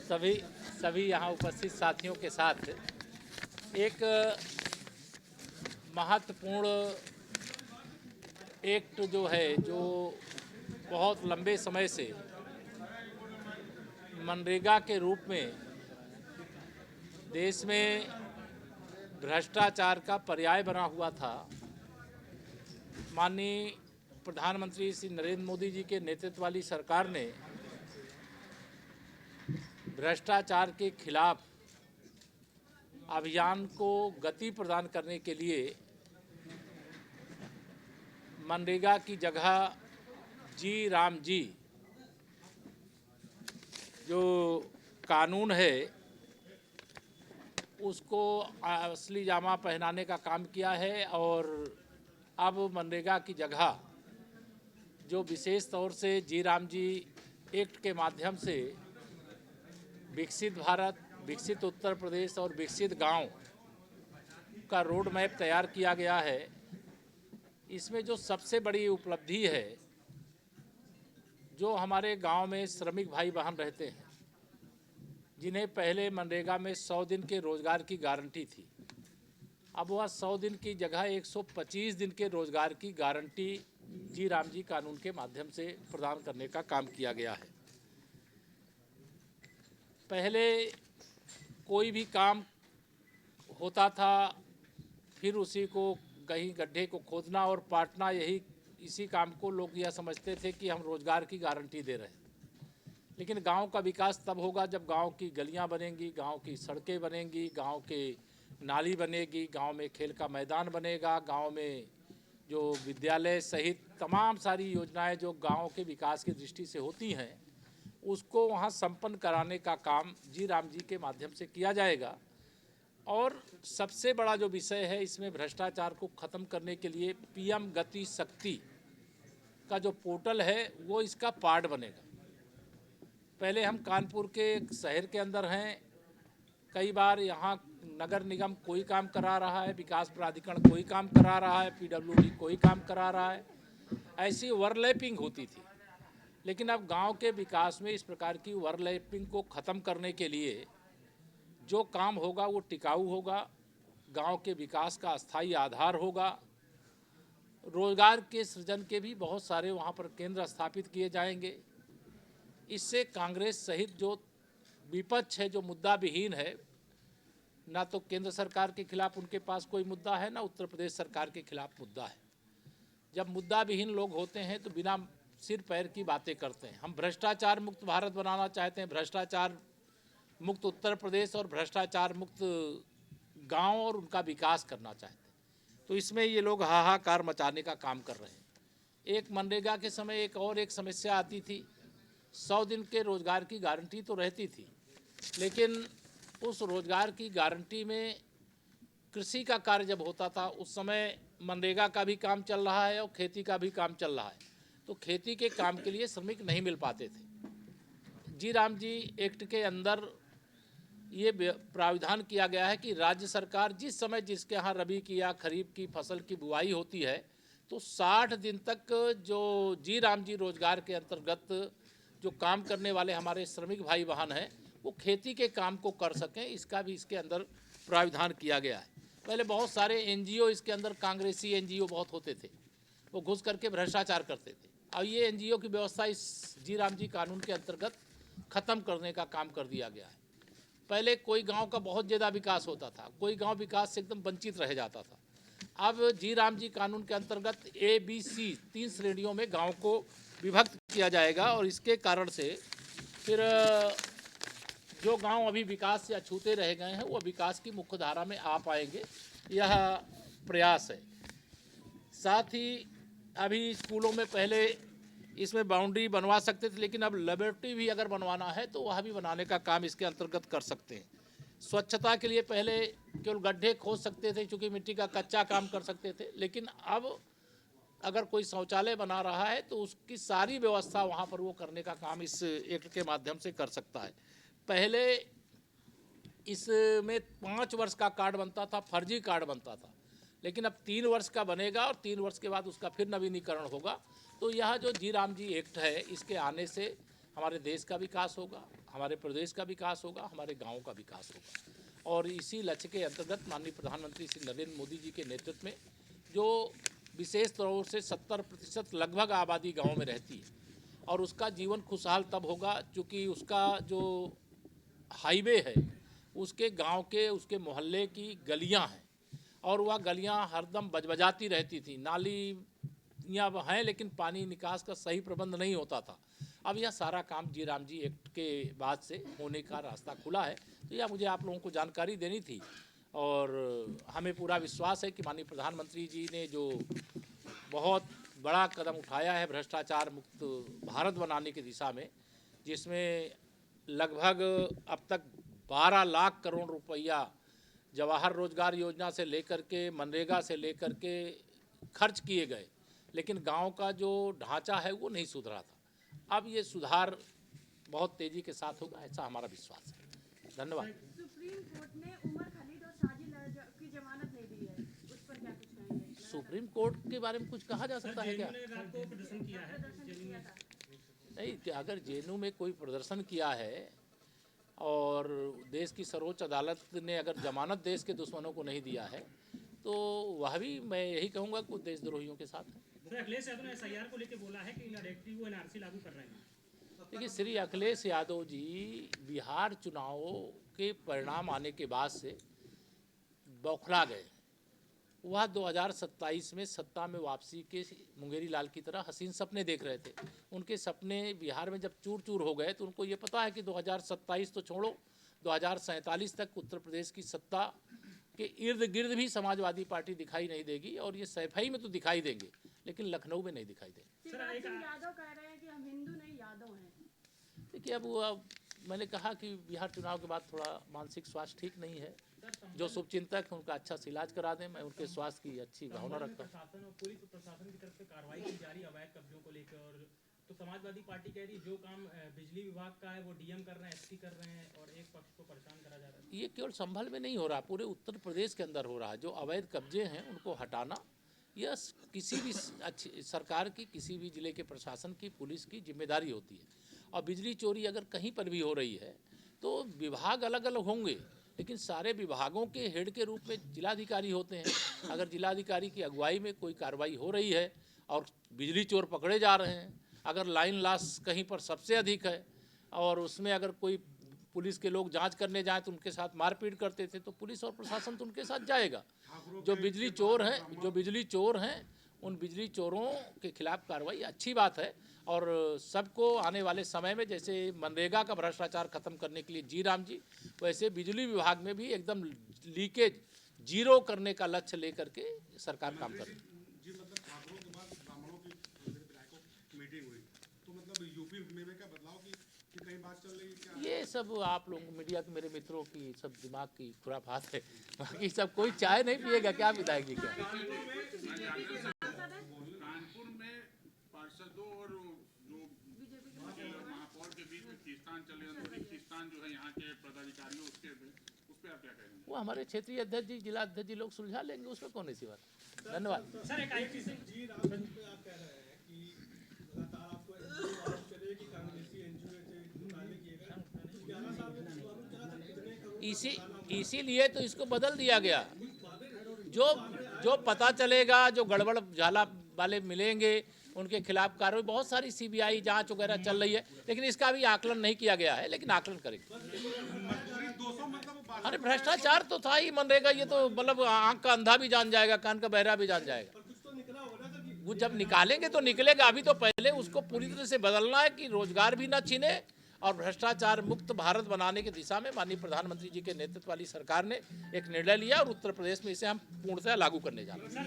सभी सभी यहाँ उपस्थित साथियों के साथ एक महत्वपूर्ण एक्ट जो है, जो बहुत लंबे समय से मनरेगा के रूप में देश में भ्रष्टाचार का पर्याय बना हुआ था, माननीय प्रधानमंत्री श्री नरेंद्र मोदी जी के नेतृत्व वाली सरकार ने भ्रष्टाचार के खिलाफ अभियान को गति प्रदान करने के लिए मनरेगा की जगह जी राम जी जो कानून है उसको असली जामा पहनाने का काम किया है। और अब मनरेगा की जगह जो विशेष तौर से जी राम जी एक्ट के माध्यम से विकसित भारत, विकसित उत्तर प्रदेश और विकसित गांव का रोड मैप तैयार किया गया है, इसमें जो सबसे बड़ी उपलब्धि है, जो हमारे गांव में श्रमिक भाई बहन रहते हैं जिन्हें पहले मनरेगा में 100 दिन के रोज़गार की गारंटी थी, अब वह 100 दिन की जगह 125 दिन के रोज़गार की गारंटी जी राम जी कानून के माध्यम से प्रदान करने का काम किया गया है। पहले कोई भी काम होता था, फिर उसी को कहीं गड्ढे को खोदना और पाटना, इसी काम को लोग यह समझते थे कि हम रोज़गार की गारंटी दे रहे हैं। लेकिन गांव का विकास तब होगा जब गांव की गलियां बनेंगी, गांव की सड़कें बनेंगी, गांव के नाली बनेगी, गांव में खेल का मैदान बनेगा, गांव में जो विद्यालय सहित तमाम सारी योजनाएं जो गांव के विकास की दृष्टि से होती हैं उसको वहां संपन्न कराने का काम जी राम जी के माध्यम से किया जाएगा। और सबसे बड़ा जो विषय है इसमें भ्रष्टाचार को ख़त्म करने के लिए पीएम गति शक्ति का जो पोर्टल है वो इसका पार्ट बनेगा। पहले हम कानपुर के शहर के अंदर हैं, कई बार यहाँ नगर निगम कोई काम करा रहा है, विकास प्राधिकरण कोई काम करा रहा है, पीडब्ल्यूडी कोई काम करा रहा है, ऐसी ओवरलैपिंग होती थी। लेकिन अब गांव के विकास में इस प्रकार की ओवरलैपिंग को ख़त्म करने के लिए जो काम होगा वो टिकाऊ होगा, गांव के विकास का अस्थायी आधार होगा। रोजगार के सृजन के भी बहुत सारे वहाँ पर केंद्र स्थापित किए जाएंगे। इससे कांग्रेस सहित जो विपक्ष है, जो मुद्दा विहीन है, ना तो केंद्र सरकार के खिलाफ उनके पास कोई मुद्दा है, ना उत्तर प्रदेश सरकार के खिलाफ मुद्दा है। जब मुद्दा विहीन लोग होते हैं तो बिना सिर पैर की बातें करते हैं। हम भ्रष्टाचार मुक्त भारत बनाना चाहते हैं, भ्रष्टाचार मुक्त उत्तर प्रदेश और भ्रष्टाचार मुक्त गांव और उनका विकास करना चाहते हैं। तो इसमें ये लोग हाहाकार मचाने का काम कर रहे हैं। एक मनरेगा के समय एक समस्या आती थी, 100 दिन के रोज़गार की गारंटी तो रहती थी, लेकिन उस रोज़गार की गारंटी में कृषि का कार्य जब होता था उस समय मनरेगा का भी काम चल रहा है और खेती का भी काम चल रहा है, तो खेती के काम के लिए श्रमिक नहीं मिल पाते थे। जी राम जी एक्ट के अंदर ये प्राविधान किया गया है कि राज्य सरकार जिस समय जिसके यहाँ रबी की या खरीफ की फसल की बुआई होती है तो 60 दिन तक जो जी राम जी रोज़गार के अंतर्गत जो काम करने वाले हमारे श्रमिक भाई बहन हैं वो खेती के काम को कर सकें, इसका भी इसके अंदर प्राविधान किया गया है। पहले बहुत सारे एनजीओ इसके अंदर, कांग्रेसी एनजीओ बहुत होते थे, वो घुस करके भ्रष्टाचार करते थे। और ये एनजीओ की व्यवस्था इस जी राम जी कानून के अंतर्गत ख़त्म करने का काम कर दिया गया है। पहले कोई गांव का बहुत ज़्यादा विकास होता था, कोई गांव विकास से एकदम वंचित रह जाता था। अब जी राम जी कानून के अंतर्गत ABC 3 श्रेणियों में गांव को विभक्त किया जाएगा और इसके कारण से फिर जो गांव अभी विकास से अछूते रह गए हैं वो विकास की मुख्य धारा में आ पाएंगे, यह प्रयास है। साथ ही अभी स्कूलों में पहले इसमें बाउंड्री बनवा सकते थे, लेकिन अब लेबोरेटरी भी अगर बनवाना है तो वह भी बनाने का काम इसके अंतर्गत कर सकते हैं। स्वच्छता के लिए पहले केवल गड्ढे खोद सकते थे, चूँकि मिट्टी का कच्चा काम कर सकते थे, लेकिन अब अगर कोई शौचालय बना रहा है तो उसकी सारी व्यवस्था वहाँ पर वो करने का काम इस एक्ट के माध्यम से कर सकता है। पहले इसमें 5 वर्ष का कार्ड बनता था, फर्जी कार्ड बनता था, लेकिन अब 3 वर्ष का बनेगा और 3 वर्ष के बाद उसका फिर नवीनीकरण होगा। तो यह जो जी राम जी एक्ट है इसके आने से हमारे देश का विकास होगा, हमारे प्रदेश का विकास होगा, हमारे गाँव का विकास होगा। और इसी लक्ष्य के अंतर्गत माननीय प्रधानमंत्री श्री नरेंद्र मोदी जी के नेतृत्व में जो विशेष तौर से 70% लगभग आबादी गाँव में रहती है, और उसका जीवन खुशहाल तब होगा क्योंकि उसका जो हाईवे है उसके गांव के उसके मोहल्ले की गलियां हैं, और वह गलियां हरदम बजबजाती रहती थी। नालियाँ हैं लेकिन पानी निकास का सही प्रबंध नहीं होता था। अब यह सारा काम जी राम जी एक्ट के बाद से होने का रास्ता खुला है। तो यह मुझे आप लोगों को जानकारी देनी थी, और हमें पूरा विश्वास है कि माननीय प्रधानमंत्री जी ने जो बहुत बड़ा कदम उठाया है भ्रष्टाचार मुक्त भारत बनाने की दिशा में, जिसमें लगभग अब तक 12 लाख करोड़ रुपया जवाहर रोजगार योजना से लेकर के मनरेगा से लेकर के खर्च किए गए, लेकिन गांव का जो ढांचा है वो नहीं सुधरा था। अब ये सुधार बहुत तेज़ी के साथ होगा, ऐसा हमारा विश्वास है। धन्यवाद। सुप्रीम कोर्ट ने उमर खालिद और साजिद की जमानत नहीं दी है, उस पर क्या कुछ कहेंगे? सुप्रीम कोर्ट के बारे में कुछ कहा जा सकता है क्या? प्रदर्शन किया था। नहीं, कि अगर जेएनयू में कोई प्रदर्शन किया है और देश की सर्वोच्च अदालत ने अगर जमानत देश के दुश्मनों को नहीं दिया है, तो वह भी मैं यही कहूँगा कि देशद्रोहियों के साथ है। सर, अखिलेश यादव ने एसआईआर को लेकर बोला है कि डायरेक्टली वो एनआरसी लागू कर रहे हैं। देखिए, श्री अखिलेश यादव जी बिहार चुनावों के परिणाम आने के बाद से बौखला गए। वह 2027 में सत्ता में वापसी के मुंगेरी लाल की तरह हसीन सपने देख रहे थे। उनके सपने बिहार में जब चूर चूर हो गए तो उनको ये पता है कि 2027 तो छोड़ो, 2047 तक उत्तर प्रदेश की सत्ता के इर्द गिर्द भी समाजवादी पार्टी दिखाई नहीं देगी, और ये सैफई में तो दिखाई देंगे लेकिन लखनऊ में नहीं दिखाई देंगे। शिवराज सिंह यादव कह रहे हैं कि हम हिंदू नहीं यादव हैं। देखिए, अब मैंने कहा कि बिहार चुनाव के बाद थोड़ा मानसिक स्वास्थ्य ठीक नहीं है। जो शुभचिंतक हैं उनका अच्छा से इलाज करा दें, मैं उनके स्वास्थ्य की अच्छी भावना रखता हूँ। प्रशासन और पुलिस प्रशासन की तरफ से कार्रवाई की जा रही है अवैध कब्जों को लेकर, और तो समाजवादी पार्टी कह रही है जो काम बिजली विभाग का है वो डीएम कर रहे हैं, एसपी कर रहे हैं, और एक पक्ष को परेशान करा जा रहा है। ये केवल संभल में नहीं हो रहा, पूरे उत्तर प्रदेश के अंदर हो रहा है। जो अवैध कब्जे हैं उनको हटाना यह किसी भी अच्छी सरकार की, किसी भी जिले के प्रशासन की, पुलिस की जिम्मेदारी होती है। और बिजली चोरी अगर कहीं पर भी हो रही है तो विभाग अलग अलग होंगे, लेकिन सारे विभागों के हेड के रूप में जिलाधिकारी होते हैं। अगर जिलाधिकारी की अगुवाई में कोई कार्रवाई हो रही है और बिजली चोर पकड़े जा रहे हैं, अगर लाइन लॉस कहीं पर सबसे अधिक है और उसमें अगर कोई पुलिस के लोग जांच करने जाएं तो उनके साथ मारपीट करते थे, तो पुलिस और प्रशासन तो उनके साथ जाएगा। जो बिजली चोर हैं उन बिजली चोरों के खिलाफ कार्रवाई अच्छी बात है। और सबको आने वाले समय में जैसे मनरेगा का भ्रष्टाचार खत्म करने के लिए जी राम जी, वैसे बिजली विभाग में भी एकदम लीकेज जीरो करने का लक्ष्य लेकर के सरकार काम कर रही है। जी, मतलब ठाकुरों के बाद ब्राह्मणों की विधायकों की मीटिंग हुई, तो मतलब यूपी में क्या बदलाव की कहीं बात चल रही है क्या? ये सब आप लोग मीडिया के मेरे मित्रों की सब दिमाग की खुराफात है। बाकी सब कोई चाय नहीं पिएगा क्या विधायक जी? क्या कानपुर में पार्षदों और जो महापौर के बीच में खींचतान चले, खींचतान जो है यहाँ के पदाधिकारियों उस पर आप क्या कहेंगे? वो हमारे क्षेत्रीय अध्यक्ष जी, जिला अध्यक्ष जी लोग सुलझा लेंगे, उसमें कौन ऐसी बात। धन्यवाद। सर, एक आईपीसी जी राम पे आप कह रहे हैं कि लगातार आपको आरोप चले कि कांग्रेसी एनजीओ से घोटाले किए गए, 11 साल में आरोप चला था, कितने करोड़ इसीलिए तो इसको बदल दिया गया। जो पता चलेगा, जो गड़बड़ झाला वाले मिलेंगे उनके खिलाफ कार्रवाई, बहुत सारी सीबीआई जांच वगैरह चल रही है, लेकिन इसका भी आकलन नहीं किया गया है, लेकिन आकलन करेंगे। अरे भ्रष्टाचार तो था ही मनरेगा, ये तो मतलब आंख का अंधा भी जान जाएगा, कान का बहरा भी जान जाएगा। वो जब निकालेंगे तो निकलेगा, अभी तो पहले उसको पूरी तरह से बदलना है कि रोजगार भी ना छीने, और भ्रष्टाचार मुक्त भारत बनाने की दिशा में माननीय प्रधानमंत्री जी के नेतृत्व वाली सरकार ने एक निर्णय लिया, और उत्तर प्रदेश में इसे हम पूर्णतः लागू करने जा रहे हैं।